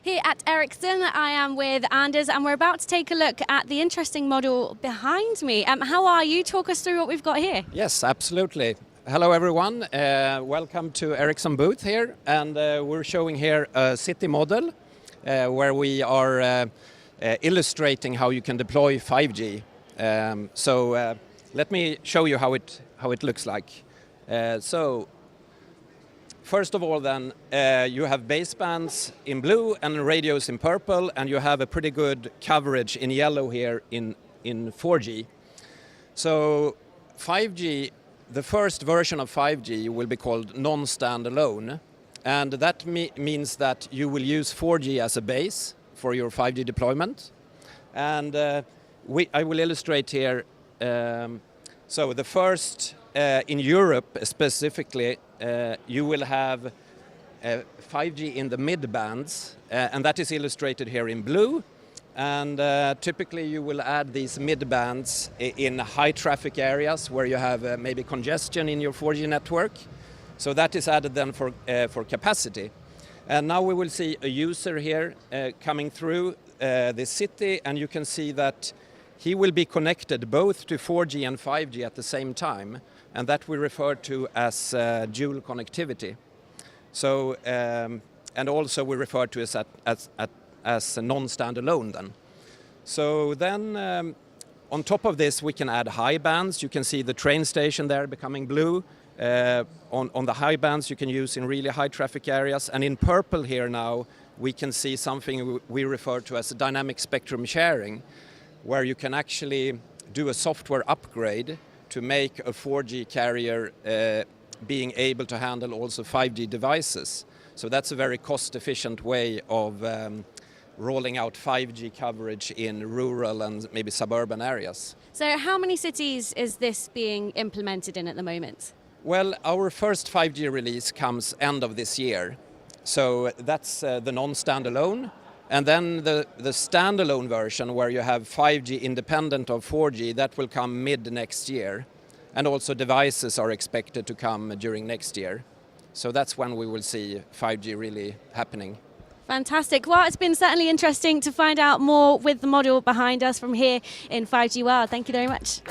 Here at Ericsson, I am with Anders, and we're about to take a look at the interesting model behind me. How are you? Talk us through what we've got here. Yes, absolutely. Hello everyone, welcome to Ericsson booth here, and we're showing here a city model where we are illustrating how you can deploy 5G. Let me show you how it looks like. First of all then, you have basebands in blue and radios in purple, and you have a pretty good coverage in yellow here in 4G. So 5G, the first version of 5G will be called non-standalone, and that means that you will use 4G as a base for your 5G deployment. And I will illustrate here, so the first, in Europe specifically, you will have 5G in the mid bands, and that is illustrated here in blue. And typically you will add these mid bands in high traffic areas where you have maybe congestion in your 4G network. So that is added then for capacity. And now we will see a user here coming through the city, and you can see that he will be connected both to 4G and 5G at the same time, and that we refer to as dual connectivity. So, and also we refer to as a non-standalone then. So then on top of this we can add high bands. You can see the train station there becoming blue. On the high bands you can use in really high traffic areas, and in purple here now we can see something we refer to as a dynamic spectrum sharing, where you can actually do a software upgrade to make a 4G carrier being able to handle also 5G devices. So that's a very cost-efficient way of rolling out 5G coverage in rural and maybe suburban areas. So how many cities is this being implemented in at the moment? Well, our first 5G release comes end of this year. So that's the non-standalone. And then the standalone version, where you have 5G independent of 4G, that will come mid next year. And also devices are expected to come during next year. So that's when we will see 5G really happening. Fantastic. Well, it's been certainly interesting to find out more with the model behind us from here in 5G World. Thank you very much.